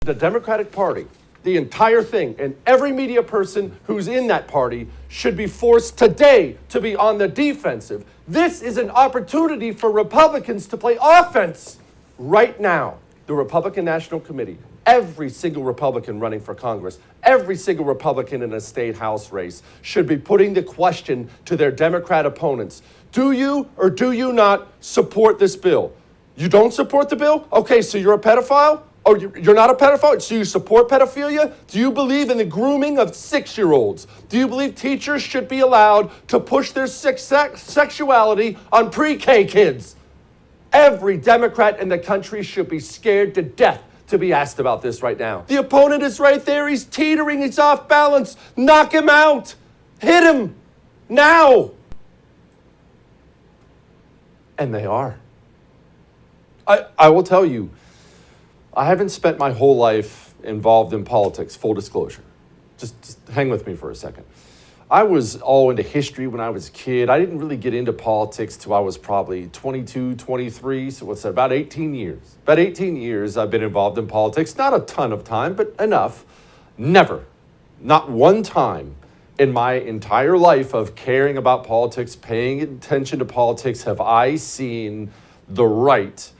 The Democratic Party, the entire thing, and every media person who's in that party should be forced today to be on the defensive. This is an opportunity for Republicans to play offense right now. The Republican National Committee, every single Republican running for Congress, every single Republican in a state house race should be putting the question to their Democrat opponents. Do you or do you not support this bill? You don't support the bill? Okay, so you're a pedophile? Oh, you're not a pedophile? So you support pedophilia? Do you believe in the grooming of 6-year-olds? Do you believe teachers should be allowed to push their sexuality on pre-K kids? Every Democrat in the country should be scared to death to be asked about this right now. The opponent is right there. He's teetering. He's off balance. Knock him out. Hit him. Now. And they are. I will tell you, I haven't spent my whole life involved in politics, full disclosure. Just hang with me for a second. I was all into history when I was a kid. I didn't really get into politics till I was probably 22, 23, so what's that, about 18 years. About 18 years I've been involved in politics, not a ton of time, but enough. Never, not one time in my entire life of caring about politics, paying attention to politics, have I seen the right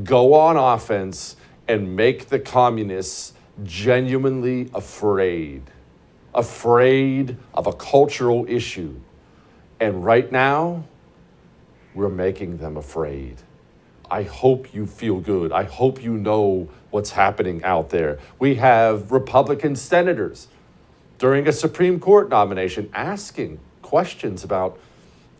go on offense and make the communists genuinely afraid of a cultural issue. And right now, we're making them afraid. I hope you feel good. I hope you know what's happening out there. We have Republican senators during a Supreme Court nomination asking questions about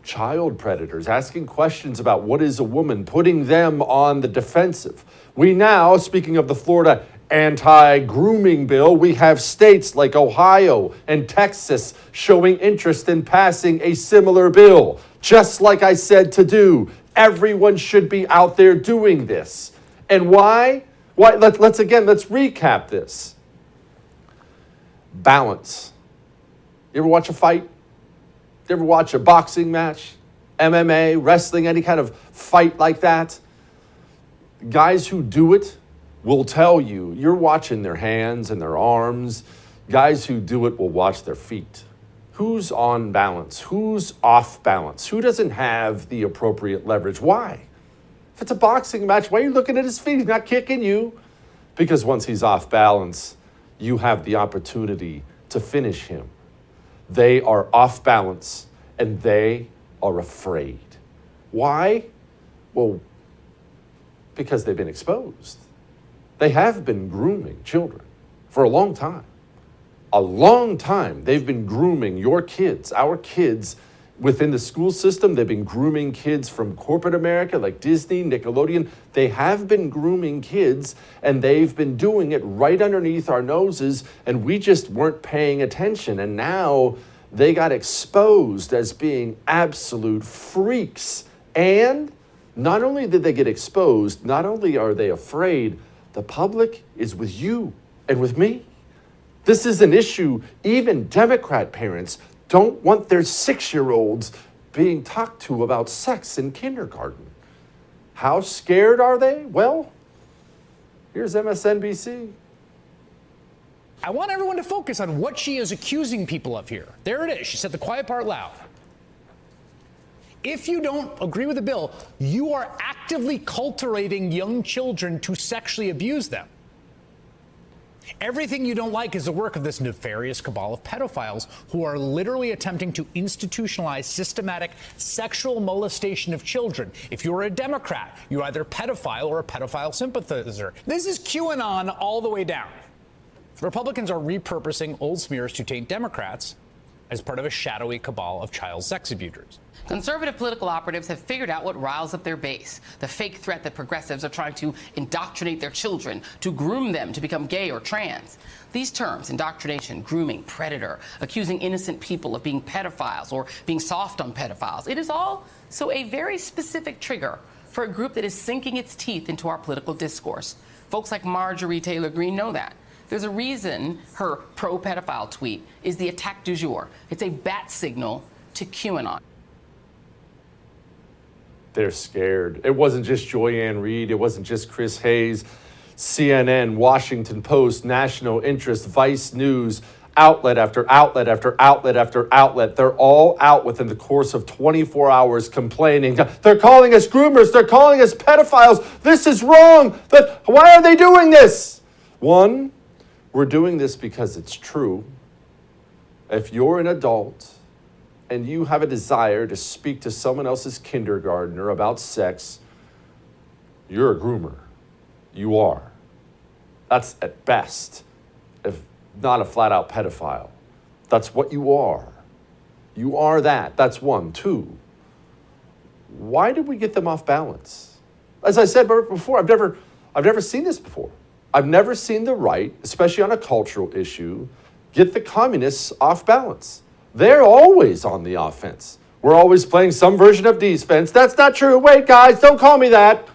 child predators, asking questions about what is a woman, putting them on the defensive. We now, speaking of the Florida anti-grooming bill, we have states like Ohio and Texas showing interest in passing a similar bill. Just like I said to do, everyone should be out there doing this. And why? Let's recap this. Balance. You ever watch a fight? You ever watch a boxing match? MMA, wrestling, any kind of fight like that? Guys who do it will tell you, you're watching their hands and their arms. Guys who do it will watch their feet. Who's on balance? Who's off balance? Who doesn't have the appropriate leverage? Why? If it's a boxing match, why are you looking at his feet? He's not kicking you. Because once he's off balance, you have the opportunity to finish him. They are off balance and they are afraid. Why? Well, because they've been exposed. They have been grooming children for a long time. A long time they've been grooming your kids, our kids within the school system. They've been grooming kids from corporate America like Disney, Nickelodeon. They have been grooming kids and they've been doing it right underneath our noses and we just weren't paying attention. And now they got exposed as being absolute freaks. And not only did they get exposed, not only are they afraid, the public is with you and with me. This is an issue even Democrat parents don't want their 6-year-olds being talked to about sex in kindergarten. How scared are they? Well, here's MSNBC. I want everyone to focus on what she is accusing people of here. There it is. She said the quiet part loud. If you don't agree with the bill, you are actively cultivating young children to sexually abuse them. Everything you don't like is the work of this nefarious cabal of pedophiles who are literally attempting to institutionalize systematic sexual molestation of children. If you're a Democrat, you're either a pedophile or a pedophile sympathizer. This is QAnon all the way down. Republicans are repurposing old smears to taint Democrats as part of a shadowy cabal of child sex abusers. Conservative political operatives have figured out what riles up their base, the fake threat that progressives are trying to indoctrinate their children, to groom them to become gay or trans. These terms, indoctrination, grooming, predator, accusing innocent people of being pedophiles or being soft on pedophiles, it is all so a very specific trigger for a group that is sinking its teeth into our political discourse. Folks like Marjorie Taylor Greene know that. There's a reason her pro-pedophile tweet is the attack du jour. It's a bat signal to QAnon. They're scared. It wasn't just Joy Ann Reid. It wasn't just Chris Hayes. CNN, Washington Post, National Interest, Vice News, outlet after outlet after outlet after outlet. They're all out within the course of 24 hours complaining. They're calling us groomers. They're calling us pedophiles. This is wrong. Why are they doing this? One, we're doing this because it's true. If you're an adult and you have a desire to speak to someone else's kindergartner about sex, you're a groomer. You are. That's at best, if not a flat-out pedophile. That's what you are. You are that. That's one. Two, why did we get them off balance? As I said before, I've never seen this before. I've never seen the right, especially on a cultural issue, get the communists off balance. They're always on the offense. We're always playing some version of defense. That's not true. Wait, guys, don't call me that.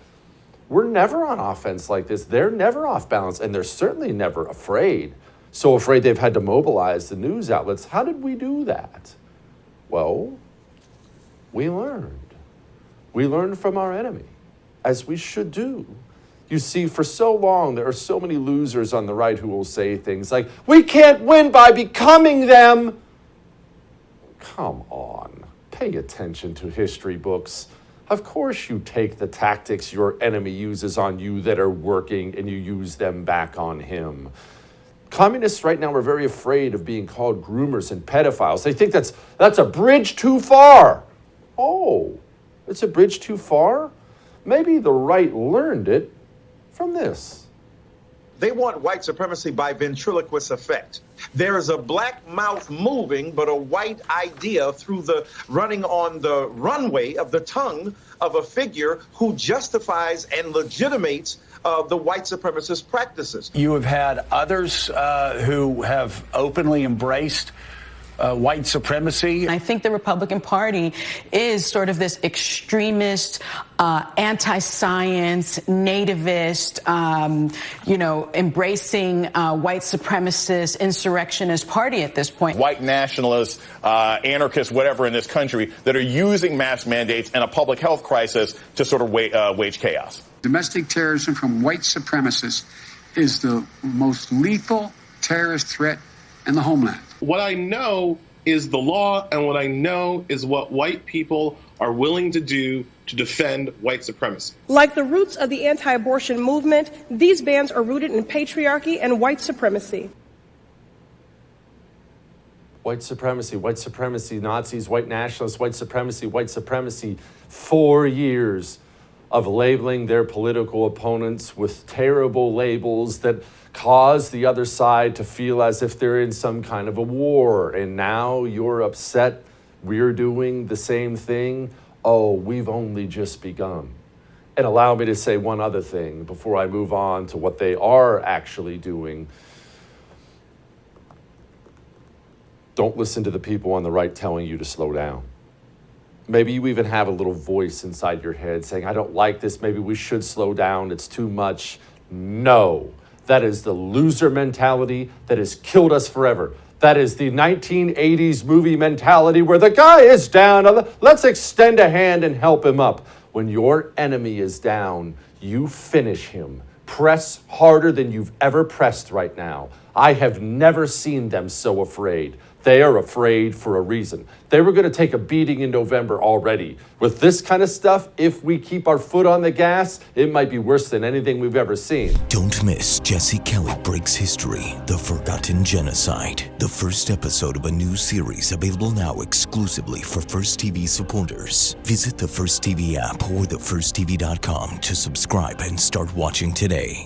We're never on offense like this. They're never off balance, and they're certainly never afraid. So afraid they've had to mobilize the news outlets. How did we do that? Well, we learned. We learned from our enemy, as we should do. You see, for so long, there are so many losers on the right who will say things like, we can't win by becoming them. Come on, pay attention to history books. Of course you take the tactics your enemy uses on you that are working and you use them back on him. Communists right now are very afraid of being called groomers and pedophiles. They think that's a bridge too far. Oh, it's a bridge too far? Maybe the right learned it from this. They want white supremacy by ventriloquist effect. There is a black mouth moving, but a white idea through the running on the runway of the tongue of a figure who justifies and legitimates the white supremacist practices. You have had others who have openly embraced white supremacy. I think the Republican Party is sort of this extremist, anti-science, nativist, embracing white supremacist, insurrectionist party at this point. White nationalists, anarchists, whatever in this country that are using mask mandates and a public health crisis to sort of wage chaos. Domestic terrorism from white supremacists is the most lethal terrorist threat in the homeland. What I know is the law, and what I know is what white people are willing to do to defend white supremacy. Like the roots of the anti-abortion movement, these bans are rooted in patriarchy and white supremacy. White supremacy, Nazis, white nationalists, white supremacy. 4 years of labeling their political opponents with terrible labels that cause the other side to feel as if they're in some kind of a war. And now you're upset we're doing the same thing. Oh, we've only just begun. And allow me to say one other thing before I move on to what they are actually doing. Don't listen to the people on the right telling you to slow down. Maybe you even have a little voice inside your head saying, I don't like this. Maybe we should slow down. It's too much. No. That is the loser mentality that has killed us forever. That is the 1980s movie mentality where the guy is down. Let's extend a hand and help him up. When your enemy is down, you finish him. Press harder than you've ever pressed right now. I have never seen them so afraid. They are afraid for a reason. They were going to take a beating in November already. With this kind of stuff, if we keep our foot on the gas, it might be worse than anything we've ever seen. Don't miss Jesse Kelly Breaks History, The Forgotten Genocide, the first episode of a new series available now exclusively for First TV supporters. Visit the First TV app or thefirsttv.com to subscribe and start watching today.